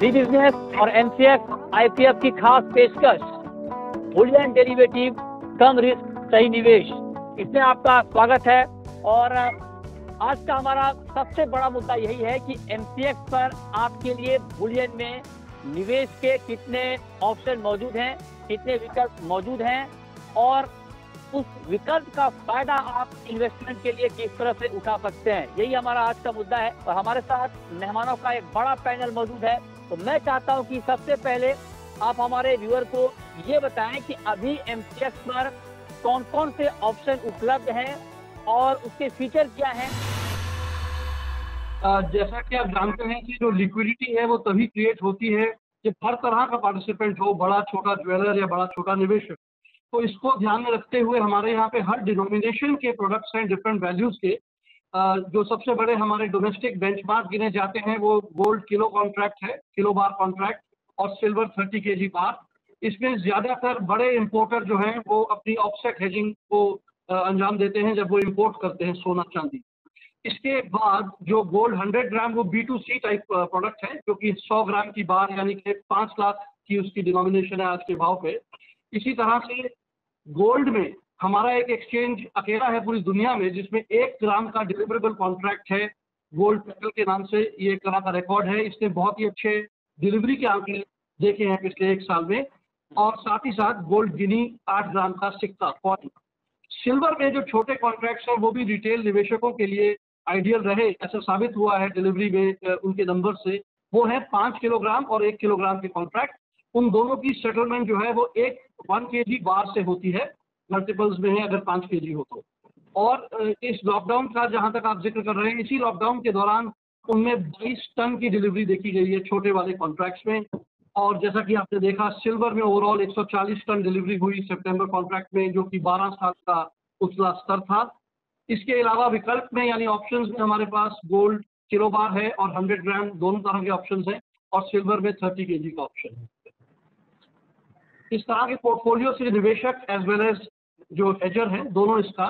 जी business और MCX IPF की खास पेशकश, बुलियन डेरिवेटिव कम रिस्क सही निवेश, इसमें आपका स्वागत है। और आज का हमारा सबसे बड़ा मुद्दा यही है कि एमसीएक्स पर आपके लिए बुलियन में निवेश के कितने ऑप्शन मौजूद हैं, कितने विकल्प मौजूद हैं और उस विकल्प का फायदा आप इन्वेस्टमेंट के लिए किस तरह से उठा सकते हैं, यही हमारा आज का मुद्दा है। और हमारे साथ मेहमानों का एक बड़ा पैनल मौजूद है। तो मैं चाहता हूं कि सबसे पहले आप हमारे व्यूअर को ये बताएं कि अभी एमसीएक्स पर कौन कौन से ऑप्शन उपलब्ध हैं और उसके फीचर क्या हैं। जैसा कि आप जानते हैं कि जो लिक्विडिटी है वो तभी क्रिएट होती है जब हर तरह का पार्टिसिपेंट हो, बड़ा छोटा ज्वेलर या बड़ा छोटा निवेशक। तो इसको ध्यान में रखते हुए हमारे यहाँ पे हर डिनोमिनेशन के प्रोडक्ट्स हैं, डिफरेंट वैल्यूज के। जो सबसे बड़े हमारे डोमेस्टिक बेंचमार्क गिने जाते हैं वो गोल्ड किलो कॉन्ट्रैक्ट है, किलो बार कॉन्ट्रैक्ट, और सिल्वर 30 kg बार। इसमें ज्यादातर बड़े इंपोर्टर जो हैं वो अपनी ऑफसेट हेजिंग को अंजाम देते हैं जब वो इंपोर्ट करते हैं सोना चांदी। इसके बाद जो गोल्ड 100 ग्राम वो B2C टाइप प्रोडक्ट है, जो कि 100 ग्राम की बार यानी कि 5 लाख की उसकी डिनोमिनेशन है आज के भाव पे। इसी तरह से गोल्ड में हमारा एक एक्सचेंज अकेला है पूरी दुनिया में जिसमें 1 ग्राम का डिलीवरेबल कॉन्ट्रैक्ट है, गोल्ड पेटल के नाम से। ये एक तरह का रिकॉर्ड है। इसने बहुत ही अच्छे डिलीवरी के आंकड़े देखे हैं पिछले 1 साल में। और साथ ही साथ गोल्ड गिनी 8 ग्राम का सिक्का कॉइन। सिल्वर में जो छोटे कॉन्ट्रैक्ट्स हैं वो भी रिटेल निवेशकों के लिए आइडियल रहे, ऐसा साबित हुआ है डिलीवरी में उनके नंबर से। वो है 5 किलोग्राम और 1 किलोग्राम के कॉन्ट्रैक्ट। उन दोनों की सेटलमेंट जो है वो 1 kg बार से होती है, मल्टीपल्स में है अगर 5 kg हो तो। और इस लॉकडाउन का जहां तक आप जिक्र कर रहे हैं, इसी लॉकडाउन के दौरान उनमें 22 टन की डिलीवरी देखी गई है छोटे वाले कॉन्ट्रैक्ट्स में। और जैसा कि आपने देखा सिल्वर में ओवरऑल 140 टन डिलीवरी हुई सितंबर कॉन्ट्रैक्ट में, जो कि 12 साल का उछला स्तर था। इसके अलावा विकल्प में यानी ऑप्शंस में हमारे पास गोल्ड किलो बार है और 100 ग्राम, दोनों तरह के ऑप्शंस हैं। और सिल्वर में 30 kg का ऑप्शन है। इस तरह के पोर्टफोलियो से निवेशक एज वेल एज जो हेजर हैं दोनों इसका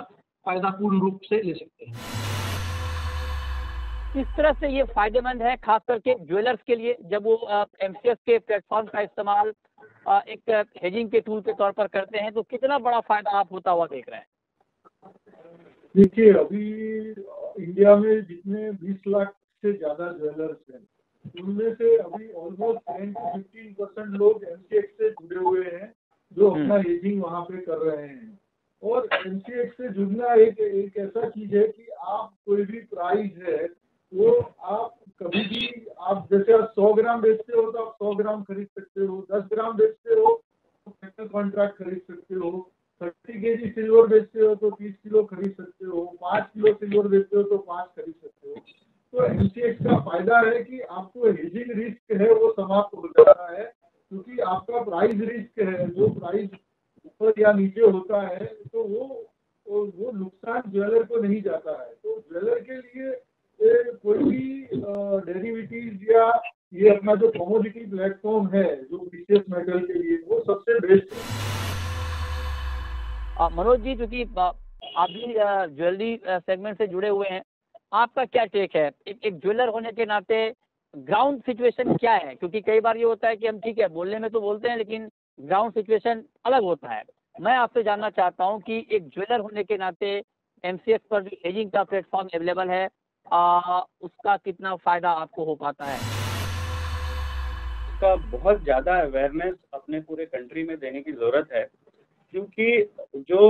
फायदा पूर्ण रूप से ले सकते हैं। इस तरह से ये फायदेमंद है खास करके ज्वेलर्स के लिए, जब वो एमसीएक्स के प्लेटफॉर्म का इस्तेमाल एक हेजिंग के टूल के तौर पर करते हैं। तो कितना बड़ा फायदा आप होता हुआ देख रहे हैं? देखिए, अभी इंडिया में जितने 20 लाख से ज़्यादा ज्वेलर्स हैं उनमें से अभी ऑलमोस्ट 10 to 15% लोग एमसीएक्स से जुड़े हुए हैं, जो अपना हेजिंग वहाँ पे कर रहे हैं। और एमसीएक्स से जुड़ना एक ऐसा चीज़ है कि आप कोई भी प्राइस है वो आप कभी भी, आप जैसे आप 100 ग्राम बेचते हो तो आप 100 ग्राम खरीद सकते हो, 10 ग्राम बेचते हो तो पेटल कॉन्ट्रैक्ट खरीद सकते हो, 30 kg सिल्वर बेचते हो तो 30 किलो खरीद सकते हो, 5 किलो सिल्वर बेचते हो तो 5 खरीद सकते हो। तो एमसीएक्स का फायदा है कि आपको हेजिंग रिस्क है वो समाप्त हो जाता है, क्योंकि आपका प्राइस रिस्क है, जो प्राइस ऊपर या नीचे होता है तो वो नुकसान ज्वेलर को नहीं जाता है। तो ज्वेलर के लिए कोई भी डेरिवेटिव या ये अपना जो कमोडिटी प्लेटफॉर्म है जो प्रीशियस मेटल के लिए, वो सबसे बेस्ट है। मनोज जी, क्योंकि आप भी ज्वेलरी सेगमेंट से जुड़े हुए हैं, आपका क्या टेक है एक ज्वेलर होने के नाते? ग्राउंड सिचुएशन क्या है? क्योंकि कई बार ये होता है कि हम ठीक है बोलने में तो बोलते हैं लेकिन ग्राउंड सिचुएशन अलग होता है। मैं आपसे जानना चाहता हूं कि एक ज्वेलर होने के नाते एमसीएक्स पर जो हेजिंग का प्लेटफॉर्म अवेलेबल है उसका कितना फायदा आपको हो पाता है? उसका बहुत ज़्यादा अवेयरनेस अपने पूरे कंट्री में देने की ज़रूरत है, क्योंकि जो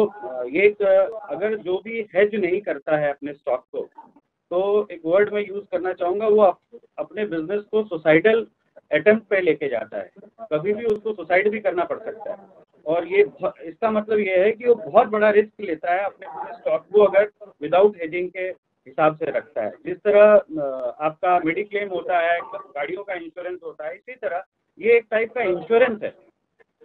ये अगर जो भी हेज नहीं करता है अपने स्टॉक को, तो एक वर्ड में यूज़ करना चाहूँगा, वो अपने बिजनेस को सुसाइडल अटेम्प्ट पे लेके जाता है। कभी भी उसको सुसाइड भी करना पड़ सकता है। और ये इसका मतलब ये है कि वो बहुत बड़ा रिस्क लेता है अपने पूरे स्टॉक को अगर विदाउट हेजिंग के हिसाब से रखता है। जिस तरह आपका मेडिक्लेम होता है, गाड़ियों का इंश्योरेंस होता है, इसी तरह ये एक टाइप का इंश्योरेंस है।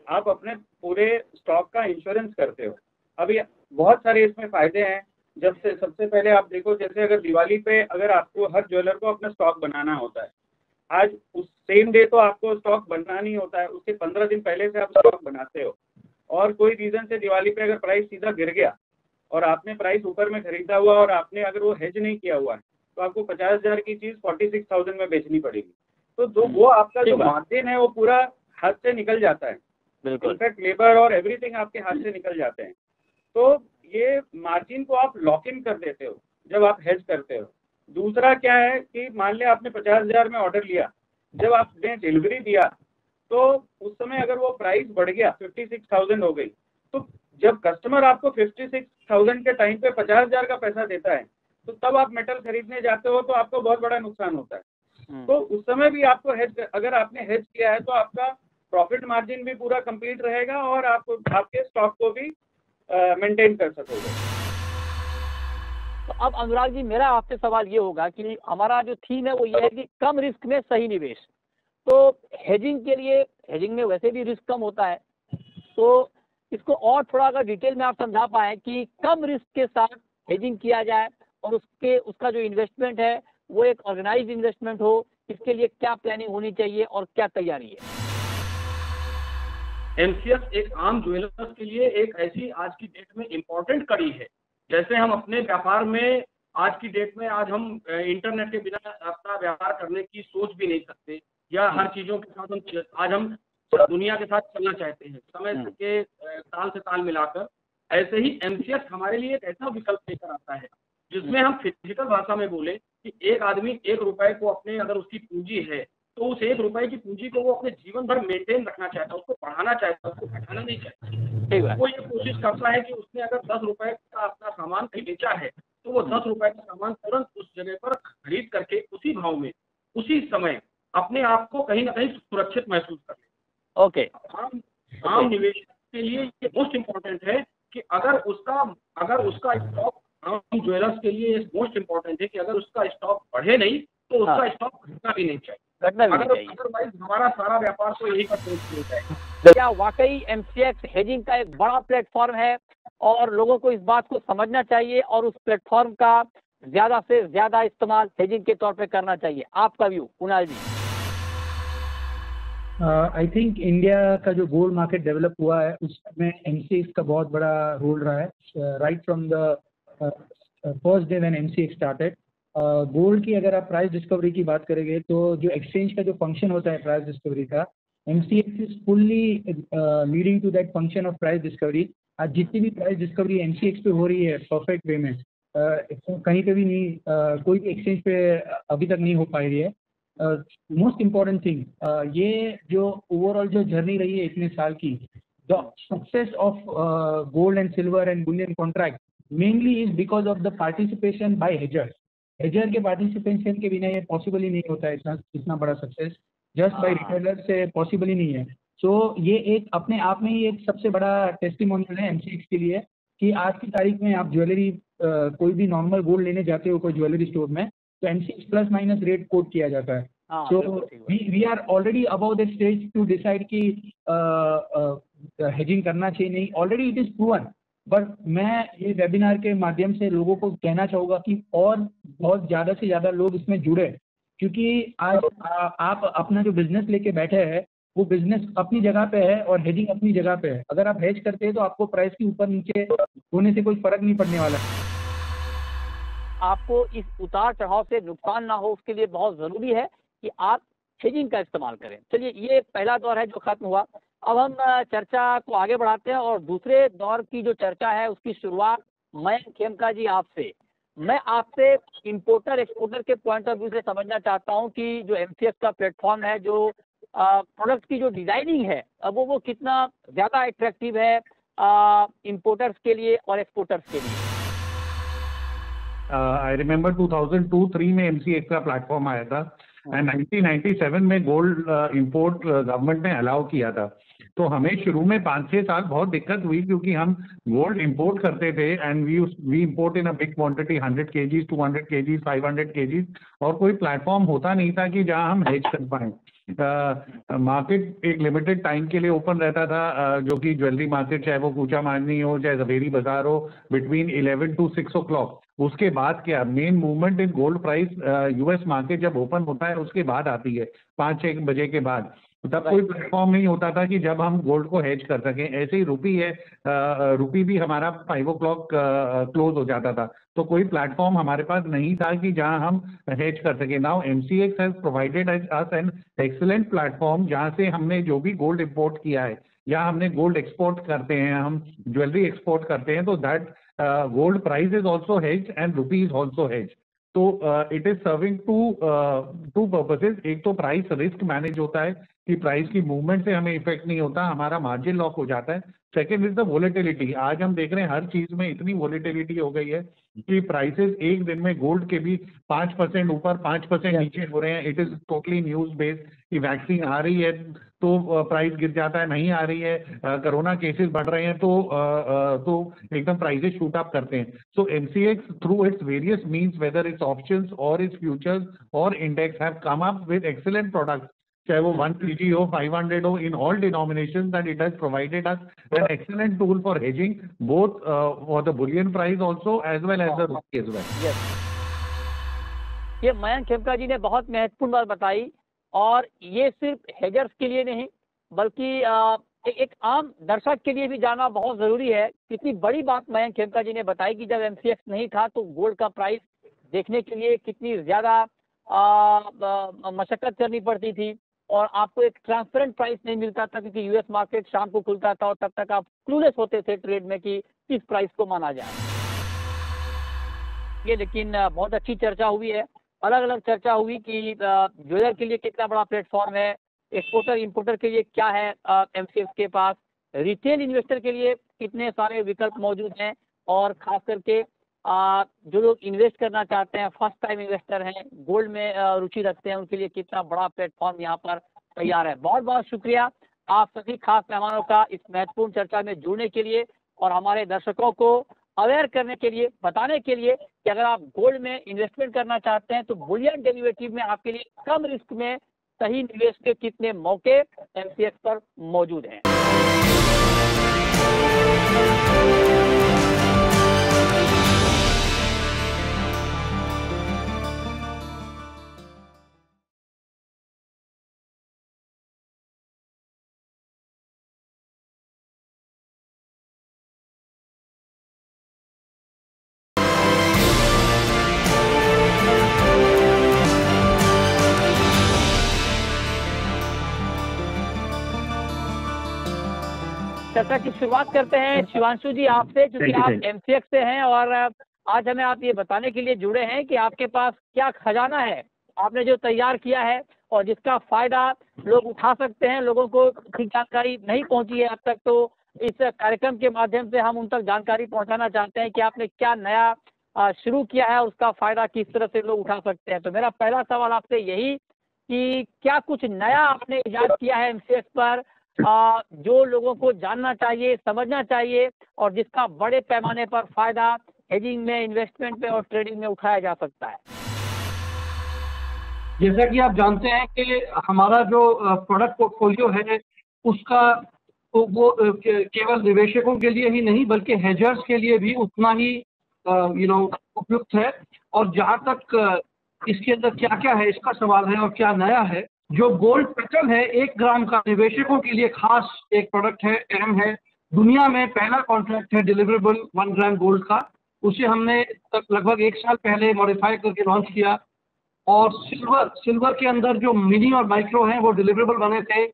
आप अपने पूरे स्टॉक का इंश्योरेंस करते हो। अभी बहुत सारे इसमें फ़ायदे हैं। जब से सबसे पहले आप देखो, जैसे अगर दिवाली पे अगर आपको हर ज्वेलर को अपना स्टॉक बनाना होता है, आज उस सेम डे तो आपको स्टॉक बनना नहीं होता है, उसके 15 दिन पहले से आप स्टॉक बनाते हो। और कोई रीज़न से दिवाली पे अगर प्राइस सीधा गिर गया और आपने प्राइस ऊपर में खरीदा हुआ और आपने अगर वो हेज नहीं किया हुआ है, तो आपको 50,000 की चीज़ 46,000 में बेचनी पड़ेगी। तो जो वो आपका ठीक जो बात। मार्जिन है वो पूरा हाथ से निकल जाता है। बिल्कुल। इनफैक्ट लेबर और एवरीथिंग आपके हाथ से निकल जाते हैं। तो ये मार्जिन को आप लॉक इन कर देते हो जब आप हेज करते हो। दूसरा क्या है कि मान लिया आपने 50,000 में ऑर्डर लिया, जब आपने डिलीवरी दिया तो उस समय अगर वो प्राइस बढ़ गया 56,000 हो गई, तो जब कस्टमर आपको 56,000 के टाइम पे 50,000 का पैसा देता है, तो तब आप मेटल खरीदने जाते हो तो आपको बहुत बड़ा नुकसान होता है। तो उस समय भी आपको हेज, अगर आपने हेज किया है तो आपका प्रॉफिट मार्जिन भी पूरा कंप्लीट रहेगा और आप आपके स्टॉक को भी मेंटेन कर सकोगे। तो अब अनुराग जी, मेरा आपसे सवाल ये होगा कि हमारा जो थीम है वो ये है कि कम रिस्क में सही निवेश। तो हेजिंग के लिए, हेजिंग में वैसे भी रिस्क कम होता है, तो इसको और थोड़ा अगर डिटेल में आप समझा पाए कि कम रिस्क के साथ हेजिंग किया जाए और उसका जो इन्वेस्टमेंट है वो एक ऑर्गेनाइज्ड इन्वेस्टमेंट हो, इसके लिए क्या प्लानिंग होनी चाहिए और क्या तैयारी है? एमसीएक्स एक आम ज्वेलर्स के लिए एक ऐसी आज की डेट में इम्पोर्टेंट कड़ी है। जैसे हम अपने व्यापार में आज की डेट में आज हम इंटरनेट के बिना अपना व्यापार करने की सोच भी नहीं सकते, या हर चीज़ों के साथ आज हम दुनिया के साथ चलना चाहते हैं समय के ताल से ताल मिलाकर। ऐसे ही एमसीएक्स हमारे लिए एक ऐसा विकल्प लेकर आता है जिसमें हम फिजिकल भाषा में बोले कि एक आदमी 1 रुपए को अपने, अगर उसकी पूंजी है तो उस 1 रुपए की पूंजी को वो अपने जीवन भर मेंटेन रखना चाहता है, उसको बढ़ाना चाहता है, उसको घटाना नहीं चाहता। वो ये कोशिश करता है कि उसने अगर 10 रुपए का अपना सामान कहीं बेचा है तो वो 10 रुपए का सामान तुरंत उस जगह पर खरीद करके उसी भाव में उसी समय अपने आप को कहीं ना कहीं सुरक्षित महसूस कर ले। ओके। आम निवेश के लिए ये मोस्ट इम्पोर्टेंट है कि अगर उसका स्टॉक, आम ज्वेलर्स के लिए ये मोस्ट इम्पोर्टेंट है कि अगर उसका स्टॉक बढ़े नहीं तो उसका स्टॉक घटना भी नहीं चाहिए। अदरवाइज हमारा सारा व्यापार तो यही पर मिल जाएगा। क्या वाकई एमसीएक्स हेजिंग का एक बड़ा प्लेटफॉर्म है और लोगों को इस बात को समझना चाहिए और उस प्लेटफॉर्म का ज्यादा से ज्यादा इस्तेमाल हेजिंग के तौर पे करना चाहिए? आपका view Kunal ji? I think India का जो गोल्ड मार्केट डेवलप हुआ है उसमें एमसीएक्स का बहुत बड़ा रोल रहा है। Right from the first day when MCX started, gold की अगर आप प्राइस डिस्कवरी की बात करेंगे तो जो एक्सचेंज का जो फंक्शन होता है प्राइस डिस्कवरी का, MCX is fully leading to that function of price discovery. आज जितनी भी प्राइस डिस्कवरी एमसीएक्स पे हो रही है परफेक्ट वे में, कहीं पे भी नहीं, कोई भी एक्सचेंज पे अभी तक नहीं हो पा रही है। मोस्ट इम्पॉर्टेंट थिंग, ये जो ओवरऑल जो जर्नी रही है इतने साल की, the success of gold and silver and bullion contract mainly is because of the participation by hedgers. Hedger के पार्टिसिपेशन के बिना ये पॉसिबल ही नहीं होता है, इतना बड़ा सक्सेस जस्ट बाय रिटेलर से पॉसिबल ही नहीं है। सो ये एक अपने आप में ही एक सबसे बड़ा टेस्टिमोनियल है एमसीएक्स के लिए कि आज की तारीख में आप ज्वेलरी कोई भी नॉर्मल गोल्ड लेने जाते हो कोई ज्वेलरी स्टोर में तो MCX plus minus rate quote किया जाता है। So we are already about the stage to decide कि हेजिंग करना चाहिए नहीं, already it is proven. But मैं ये वेबिनार के माध्यम से लोगों को कहना चाहूँगा कि और बहुत ज़्यादा से ज़्यादा लोग इसमें जुड़े, क्योंकि आज आप अपना जो बिजनेस लेके बैठे हैं वो बिजनेस अपनी जगह पे है और हेजिंग अपनी जगह पे है। अगर आप हेज करते हैं तो आपको प्राइस के ऊपर नीचे होने से कोई फर्क नहीं पड़ने वाला। आपको इस उतार चढ़ाव से नुकसान ना हो उसके लिए बहुत ज़रूरी है कि आप हेजिंग का इस्तेमाल करें। चलिए, ये पहला दौर है जो खत्म हुआ। अब हम चर्चा को आगे बढ़ाते हैं और दूसरे दौर की जो चर्चा है उसकी शुरुआत मयंक खेमका जी आपसे। मैं आपसे इंपोर्टर एक्सपोर्टर के पॉइंट ऑफ व्यू से समझना चाहता हूं कि जो एमसीएक्स का प्लेटफॉर्म है, जो प्रोडक्ट की जो डिजाइनिंग है, अब वो कितना ज़्यादा अट्रैक्टिव है इंपोर्टर्स के लिए और एक्सपोर्टर्स के लिए। आई रिमेम्बर 2002-03 में एमसीएक्स का प्लेटफॉर्म आया था एंड 1997 में गोल्ड इंपोर्ट गवर्नमेंट ने अलाउ किया था। तो हमें शुरू में 5-6 साल बहुत दिक्कत हुई क्योंकि हम गोल्ड इंपोर्ट करते थे and we import in a big quantity 100 kgs, 200 kgs, 500 kgs, और कोई प्लेटफॉर्म होता नहीं था कि जहां हम हेज कर पाएं। मार्केट एक लिमिटेड टाइम के लिए ओपन रहता था, जो कि ज्वेलरी मार्केट, चाहे वो कूचा मांझनी हो चाहे जवेरी बाजार हो, बिटवीन 11 to 6 o'clock। उसके बाद क्या main movement in gold price US market जब ओपन होता है उसके बाद आती है, 5-6 बजे के बाद। तब कोई प्लेटफॉर्म नहीं होता था कि जब हम गोल्ड को हेज कर सकें। ऐसे ही रुपी है, रुपी भी हमारा 5 o'clock क्लोज हो जाता था, तो कोई प्लेटफॉर्म हमारे पास नहीं था कि जहां हम हेज कर सके। Now MCX has provided us an excellent platform, जहां से हमने जो भी गोल्ड इंपोर्ट किया है या हमने गोल्ड एक्सपोर्ट करते हैं, हम ज्वेलरी एक्सपोर्ट करते हैं, तो that gold price is also hedge and rupee is also hedge. तो it is serving two purposes. एक तो प्राइस रिस्क मैनेज होता है कि प्राइस की मूवमेंट से हमें इफेक्ट नहीं होता, हमारा मार्जिन लॉक हो जाता है। Second is the volatility. आज हम देख रहे हैं हर चीज में इतनी वोलेटिलिटी हो गई है कि प्राइसेस एक दिन में गोल्ड के भी 5% ऊपर 5% नीचे हो रहे हैं। It is totally news based कि वैक्सीन आ रही है तो प्राइस गिर जाता है, नहीं आ रही है कोरोना केसेस बढ़ रहे हैं तो एकदम प्राइसेस शूट अप करते हैं। सो MCX through its various means, whether it's options और इट्स फ्यूचर्स और index, have come up with excellent products, चाहे वो 1 kg हो 500 हो, in all denominations, that it has provided us an excellent tool for hedging both for the bullion price also as well as the rupee as well. Yes. ये मयंक खेमका जी ने बहुत महत्वपूर्ण बात बताई, और ये सिर्फ हेजर्स के लिए नहीं बल्कि एक आम दर्शक के लिए भी जानना बहुत जरूरी है। कितनी बड़ी बात मयंक खेमका जी ने बताई कि जब MCX नहीं था तो गोल्ड का प्राइस देखने के लिए कितनी ज्यादा मशक्कत करनी पड़ती थी, और आपको एक ट्रांसपेरेंट प्राइस नहीं मिलता था, क्योंकि US मार्केट शाम को खुलता था और तब तक आप क्लूलेस होते थे ट्रेड में कि किस प्राइस को माना जाए। ये लेकिन बहुत अच्छी चर्चा हुई है, अलग अलग चर्चा हुई कि ज्वेलर के लिए कितना बड़ा प्लेटफॉर्म है, एक्सपोर्टर इंपोर्टर के लिए क्या है MCX के पास, रिटेल इन्वेस्टर के लिए कितने सारे विकल्प मौजूद हैं, और खास करके जो लोग इन्वेस्ट करना चाहते हैं, फर्स्ट टाइम इन्वेस्टर हैं, गोल्ड में रुचि रखते हैं, उनके लिए कितना बड़ा प्लेटफॉर्म यहाँ पर तैयार है। बहुत बहुत शुक्रिया आप सभी खास मेहमानों का इस महत्वपूर्ण चर्चा में जुड़ने के लिए, और हमारे दर्शकों को अवेयर करने के लिए, बताने के लिए कि अगर आप गोल्ड में इन्वेस्टमेंट करना चाहते हैं तो बुलियन डेरिवेटिव में आपके लिए कम रिस्क में सही निवेश के कितने मौके MCX पर मौजूद हैं। चर्चा की शुरुआत करते हैं शिवांशु जी आपसे, क्योंकि आप MCX से हैं और आज हमें आप ये बताने के लिए जुड़े हैं कि आपके पास क्या खजाना है, आपने जो तैयार किया है और जिसका फायदा लोग उठा सकते हैं। लोगों को ठीक जानकारी नहीं पहुंची है अब तक, तो इस कार्यक्रम के माध्यम से हम उन तक जानकारी पहुंचाना चाहते हैं कि आपने क्या नया शुरू किया है, उसका फायदा किस तरह से लोग उठा सकते हैं। तो मेरा पहला सवाल आपसे यही कि क्या कुछ नया आपने इजाद किया है MCX पर जो लोगों को जानना चाहिए, समझना चाहिए, और जिसका बड़े पैमाने पर फायदा हेजिंग में, इन्वेस्टमेंट में और ट्रेडिंग में उठाया जा सकता है? जैसा कि आप जानते हैं कि हमारा जो प्रोडक्ट पोर्टफोलियो है उसका वो केवल निवेशकों के लिए ही नहीं बल्कि हेजर्स के लिए भी उतना ही उपयुक्त है। और जहाँ तक इसके अंदर क्या क्या है इसका सवाल है और क्या नया है, जो गोल्ड पेटल है 1 ग्राम का निवेशकों के लिए खास एक प्रोडक्ट है, अहम है। दुनिया में पहला कॉन्ट्रैक्ट है डिलीवरेबल 1 ग्राम गोल्ड का, उसे हमने लगभग 1 साल पहले मॉडिफाई करके लॉन्च किया। और सिल्वर के अंदर जो मिनी और माइक्रो हैं वो डिलीवरेबल बने थे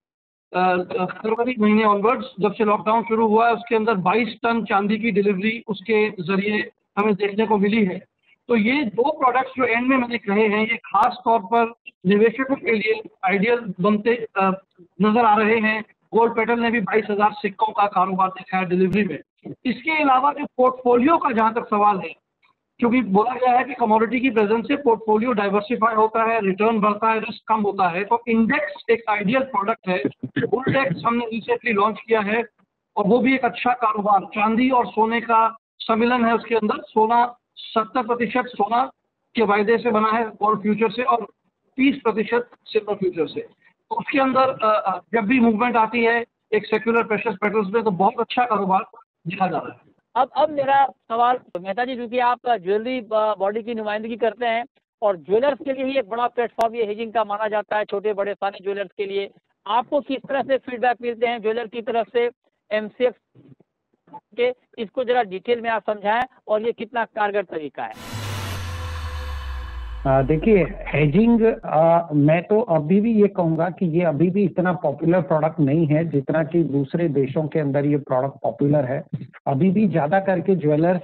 फरवरी महीने ऑनवर्ड्स, जब से लॉकडाउन शुरू हुआ है उसके अंदर 22 टन चांदी की डिलीवरी उसके जरिए हमें देखने को मिली है। तो ये 2 प्रोडक्ट्स जो एंड में मैंने कहे हैं ये खास तौर पर निवेशकों के लिए आइडियल बनते नजर आ रहे हैं। गोल्ड पेटल ने भी 22,000 सिक्कों का कारोबार देखा है डिलीवरी में। इसके अलावा जो पोर्टफोलियो का जहाँ तक सवाल है, क्योंकि बोला गया है कि कमोडिटी की प्रेजेंस से पोर्टफोलियो डाइवर्सिफाई होता है, रिटर्न बढ़ता है, रिस्क कम होता है, तो इंडेक्स एक आइडियल प्रोडक्ट है। गोल्डेक्स हमने रिसेंटली लॉन्च किया है और वो भी एक अच्छा कारोबार, चांदी और सोने का सम्मिलन है उसके अंदर। सोना 70% सोना के वायदे से बना है गोल्ड फ्यूचर से और 30% सिल्वर फ्यूचर से। तो उसके अंदर जब भी मूवमेंट आती है एक सेक्युलर प्रेशियस मेटल्स में तो बहुत अच्छा कारोबार दिखा जा रहा है। अब मेरा सवाल मेहता जी, क्योंकि आप ज्वेलरी बॉडी की नुमाइंदगी करते हैं और ज्वेलर्स के लिए ही एक बड़ा प्लेटफॉर्म ये हेजिंग का माना जाता है, छोटे बड़े सारे ज्वेलर्स के लिए आपको किस तरह से फीडबैक मिलते हैं ज्वेलर की तरफ से एमसीएक्स के, इसको जरा डिटेल में आप समझाएं और ये कितना कारगर तरीका है। देखिए हेजिंग, मैं तो अभी भी ये कहूँगा कि ये अभी भी इतना पॉपुलर प्रोडक्ट नहीं है जितना कि दूसरे देशों के अंदर ये प्रोडक्ट पॉपुलर है। अभी भी ज़्यादा करके ज्वेलर्स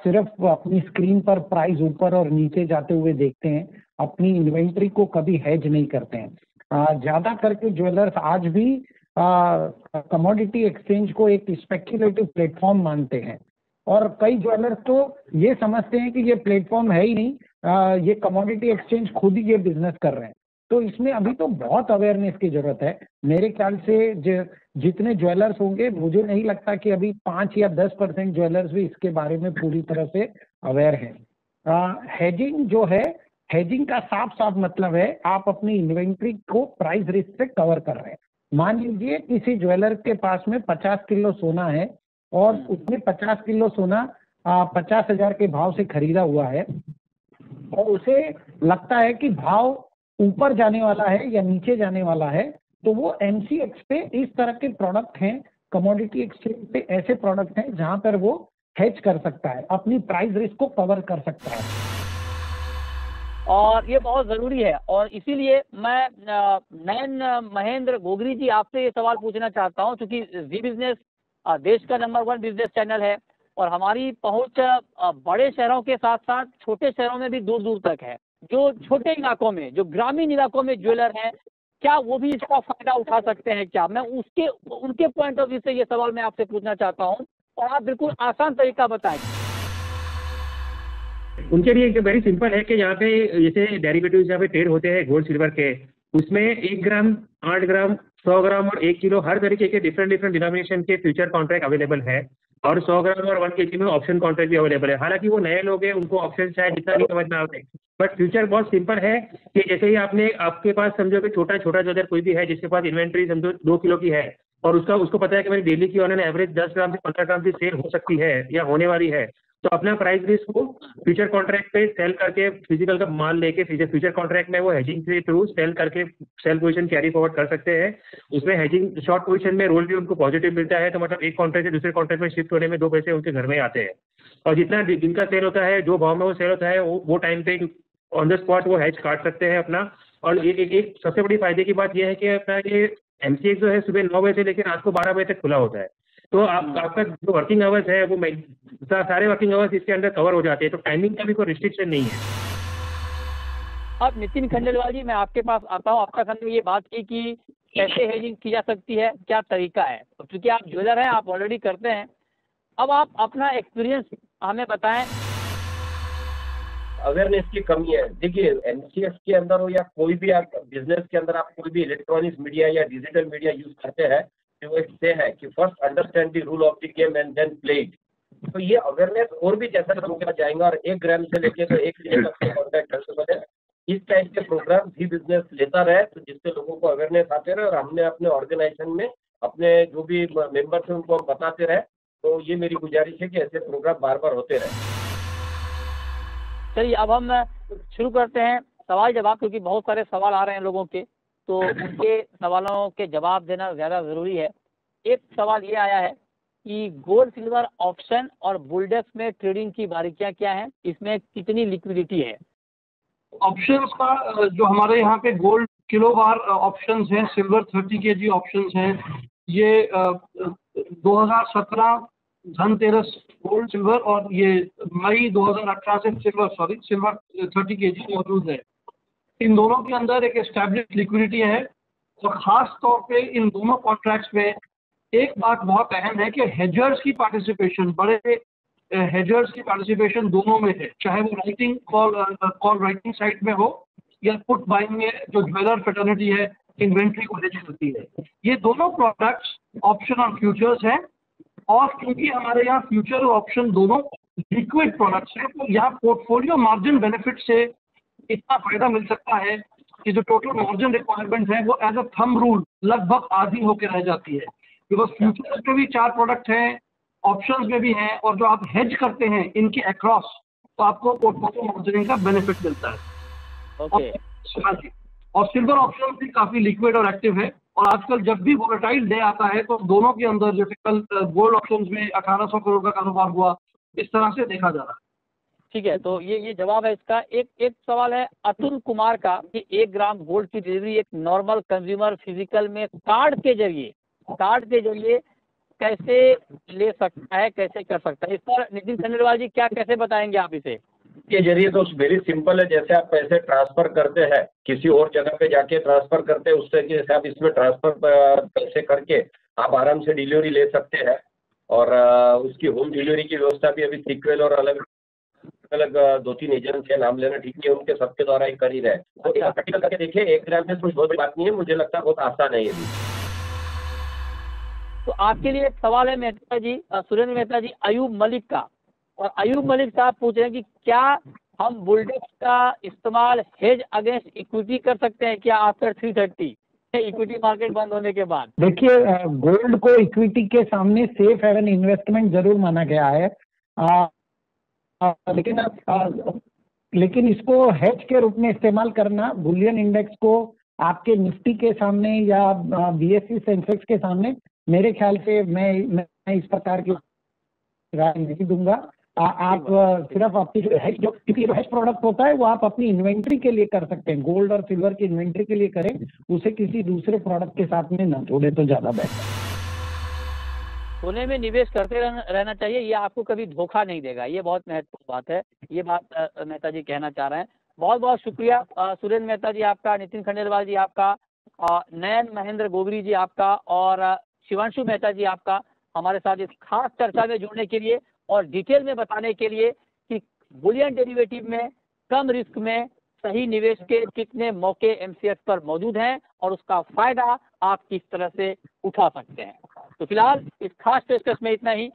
सिर्फ अपनी स्क्रीन पर प्राइस ऊपर और नीचे जाते हुए देखते हैं, अपनी इन्वेंट्री को कभी हेज नहीं करते हैं। ज़्यादा करके ज्वेलर्स आज भी कमोडिटी एक्सचेंज को एक स्पेक्युलेटिव प्लेटफॉर्म मानते हैं और कई ज्वेलर्स तो ये समझते हैं कि ये प्लेटफॉर्म है ही नहीं, ये कमोडिटी एक्सचेंज खुद ही ये बिजनेस कर रहे हैं। तो इसमें अभी तो बहुत अवेयरनेस की जरूरत है। मेरे ख्याल से जितने ज्वेलर्स होंगे, मुझे नहीं लगता कि अभी 5 या 10% ज्वेलर्स भी इसके बारे में पूरी तरह से अवेयर हैं। हेजिंग जो है, हेजिंग का साफ साफ मतलब है आप अपनी इन्वेंट्री को प्राइस रिस्क से कवर कर रहे हैं। मान लीजिए किसी ज्वेलर के पास में 50 किलो सोना है और उसने 50 किलो सोना 50,000 के भाव से खरीदा हुआ है और उसे लगता है कि भाव ऊपर जाने वाला है या नीचे जाने वाला है, तो वो एमसीएक्स पे इस तरह के प्रोडक्ट हैं, कमोडिटी एक्सचेंज पे ऐसे प्रोडक्ट हैं जहां पर वो हेज कर सकता है, अपनी प्राइस रिस्क को कवर कर सकता है और ये बहुत ज़रूरी है। और इसीलिए मैं नयन महेंद्र गोगरी जी आपसे ये सवाल पूछना चाहता हूँ, क्योंकि जी बिजनेस देश का नंबर 1 बिजनेस चैनल है और हमारी पहुंच बड़े शहरों के साथ साथ छोटे शहरों में भी दूर दूर तक है। जो छोटे इलाकों में, जो ग्रामीण इलाकों में ज्वेलर हैं, क्या वो भी इसका फायदा उठा सकते हैं क्या? मैं उनके पॉइंट ऑफ व्यू से ये सवाल मैं आपसे पूछना चाहता हूँ और आप बिल्कुल आसान तरीका बताएं। उनके लिए एक वेरी सिंपल है कि यहाँ पे जैसे डेरिवेटिव्स यहाँ पे ट्रेड होते हैं गोल्ड सिल्वर के, उसमें 1 ग्राम, 8 ग्राम, 100 ग्राम और 1 किलो हर तरीके के डिफरेंट डिनोमिनेशन के फ्यूचर कॉन्ट्रैक्ट अवेलेबल है और 100 ग्राम और 1 kg में ऑप्शन कॉन्ट्रैक्ट भी अवेलेबल है। हालांकि वो नए लोग हैं, उनको ऑप्शन शायद जितना नहीं समझ में आते, बट फ्यूचर बहुत सिंपल है कि जैसे ही आपके पास समझो कि छोटा ज्वेलर कोई भी है जिसके पास इन्वेंट्री समझो 2 किलो की है और उसको पता है कि मेरी डेली की ऑन एवरेज 10 ग्राम से 15 ग्राम की सेल हो सकती है या होने वाली है, तो अपना प्राइस रिस्क को फ्यूचर कॉन्ट्रैक्ट पे सेल करके फिजिकल का माल लेके फ्यूचर कॉन्ट्रैक्ट में वो हेजिंग के थ्रू सेल करके सेल पोजीशन कैरी फॉरवर्ड कर सकते हैं। उसमें हेजिंग शॉर्ट पोजीशन में रोल भी उनको पॉजिटिव मिलता है, तो मतलब एक कॉन्ट्रैक्ट से दूसरे कॉन्ट्रैक्ट में शिफ्ट होने में 2 पैसे उनके घर में आते हैं और जितना जिनका सेल होता है, जो भाव में वो सेल होता है, वो टाइम पे ऑन द स्पॉट वो हेज काट सकते हैं अपना। और एक सबसे बड़ी फायदे की बात यह है कि अपना ये एमसीएक्स जो है सुबह 9 बजे से लेकर रात को 12 बजे तक खुला होता है, तो आपका जो वर्किंग आवर्स है वो सारे वर्किंग आवर्स इसके अंदर कवर हो जाते हैं, तो टाइमिंग का भी कोई रिस्ट्रिक्शन नहीं है। अब नितिन खंडेलवाल जी, मैं आपके पास आता हूँ। अब तक हमने ये बात की कि कैसे हेजिंग की जा सकती है, क्या तरीका है, तो क्योंकि आप ज्वेलर हैं, आप ऑलरेडी करते हैं, अब आप अपना एक्सपीरियंस हमें बताएं। अवेयरनेस की कमी है। देखिए एमसीएक्स के अंदर हो या कोई भी आप बिजनेस के अंदर आप कोई भी इलेक्ट्रॉनिक्स मीडिया या डिजिटल मीडिया यूज करते हैं, तो वो से है कि first understand the rule of the game and then play it. तो ये अवेयरनेस और भी जैसा लोगों के पास जाएंगे और 1 ग्राम से लेके तो 1 किलो तक के कॉन्टैक्ट करते बने, इस टाइप के प्रोग्राम भी बिजनेस लेता रहे, तो जिससे लोगों को अवेयरनेस आते रहे और हमने अपने ऑर्गेनाइजेशन में अपने जो भी मेंबर्स हैं उनको हम बताते रहे। तो ये मेरी गुजारिश है कि ऐसे प्रोग्राम बार बार होते रहे। चलिए अब हम शुरू करते हैं सवाल जवाब, क्योंकि बहुत सारे सवाल आ रहे हैं लोगों के, तो उनके सवालों के जवाब देना ज़्यादा ज़रूरी है। एक सवाल ये आया है कि गोल्ड सिल्वर ऑप्शन और बुलडेक्स में ट्रेडिंग की बारीकियां क्या हैं, इसमें कितनी लिक्विडिटी है? ऑप्शंस का जो हमारे यहाँ पे गोल्ड किलो बार ऑप्शंस हैं, सिल्वर 30 kg ऑप्शंस हैं, ये 2017 धनतेरस गोल्ड सिल्वर और ये मई 2018 से सिल्वर 30 kg मौजूद है। इन दोनों के अंदर एक एस्टैब्लिश लिक्विडिटी है और ख़ास तौर पे इन दोनों कॉन्ट्रैक्ट्स में एक बात बहुत अहम है कि हेजर्स की पार्टिसिपेशन, बड़े हेजर्स की पार्टिसिपेशन दोनों में है, चाहे वो राइटिंग कॉल राइटिंग साइड में हो या पुट बाइंग में जो ज्वेलर फेटर्निटी है इन्वेंट्री को हेज करती है। ये दोनों प्रोडक्ट्स ऑप्शन और फ्यूचर्स हैं और क्योंकि हमारे यहाँ फ्यूचर और ऑप्शन दोनों लिक्विड प्रोडक्ट्स हैं, तो यहाँ पोर्टफोलियो मार्जिन बेनिफिट से इतना फायदा मिल सकता है कि जो टोटल मार्जिन रिक्वायरमेंट है वो एज अ थंब रूल लगभग आधी होकर रह जाती है। बिकॉज फ्यूचर्स में भी 4 प्रोडक्ट हैं, ऑप्शंस में भी हैं, और जो आप हेज करते हैं इनके अक्रॉस, तो आपको पोर्टफोलियो मार्जिनिंग का बेनिफिट मिलता है। ओके। हाँ जी, और सिल्वर ऑप्शन भी काफ़ी लिक्विड और एक्टिव है और आजकल जब भी वोलेटाइल डे आता है तो दोनों के अंदर, जैसे कल गोल्ड ऑप्शंस में 1800 करोड़ का कारोबार हुआ, इस तरह से देखा जा रहा है। ठीक है, तो ये जवाब है इसका। एक सवाल है अतुल कुमार का कि 1 ग्राम गोल्ड की डिलीवरी एक नॉर्मल कंज्यूमर फिजिकल में कार्ड के जरिए कैसे ले सकता है, कैसे कर सकता है? इस पर नितिन खंडेलवाल जी क्या कैसे बताएंगे आप इसे? के जरिए तो वेरी सिंपल है, जैसे आप पैसे ट्रांसफर करते हैं किसी और जगह पे जाके ट्रांसफर करते हैं, उस तरीके से आप इसमें ट्रांसफर पैसे करके आप आराम से डिलीवरी ले सकते हैं। और उसकी होम डिलीवरी की व्यवस्था भी अभी सिक्वेल और अलग अलग 2-3 एजेंसी है, नाम लेना ठीक नहीं है, उनके सबके द्वारा ही कर ही रहे। तो एक प्रैक्टिकल करके देखिए, 1 ग्राम में कुछ बहुत बड़ी बात नहीं है, मुझे लगता है बहुत आसान है ये भी। तो आपके लिए एक सवाल है मेहता जी, सुरेंद्र मेहता जी, अयूब मलिक का। और अयूब मलिक साहब पूछ रहे हैं कि क्या हम बुलडेक्स का इस्तेमाल हेज अगेंस्ट इक्विटी कर सकते हैं क्या आफ्टर 330 इक्विटी मार्केट बंद होने के बाद? देखिए, गोल्ड को इक्विटी के सामने सेफ हेवन इन्वेस्टमेंट जरूर माना गया है, लेकिन इसको हेज के रूप में इस्तेमाल करना बुलियन इंडेक्स को आपके निफ्टी के सामने या बीएसई सेंसेक्स के सामने, मेरे ख्याल से मैं इस प्रकार की राय नहीं दूंगा। आप सिर्फ आपकी जो हेज, क्योंकि जो हेज प्रोडक्ट होता है वो आप अपनी इन्वेंट्री के लिए कर सकते हैं, गोल्ड और सिल्वर की इन्वेंट्री के लिए करें, उसे किसी दूसरे प्रोडक्ट के साथ में न जोड़े तो ज्यादा बेहतर। सोने में निवेश करते रहना चाहिए, ये आपको कभी धोखा नहीं देगा, ये बहुत महत्वपूर्ण बात है। ये बात मेहता जी कहना चाह रहे हैं। बहुत बहुत शुक्रिया सुरेंद्र मेहता जी आपका, नितिन खंडेलवाल जी आपका, नयन महेंद्र गोगरी जी आपका और शिवांशु मेहता जी आपका हमारे साथ इस खास चर्चा में जुड़ने के लिए और डिटेल में बताने के लिए कि बुलियन डेरिवेटिव में कम रिस्क में सही निवेश के कितने मौके एमसीएक्स पर मौजूद हैं और उसका फायदा आप किस तरह से उठा सकते हैं। तो फिलहाल इस खास पेशकश में इतना ही।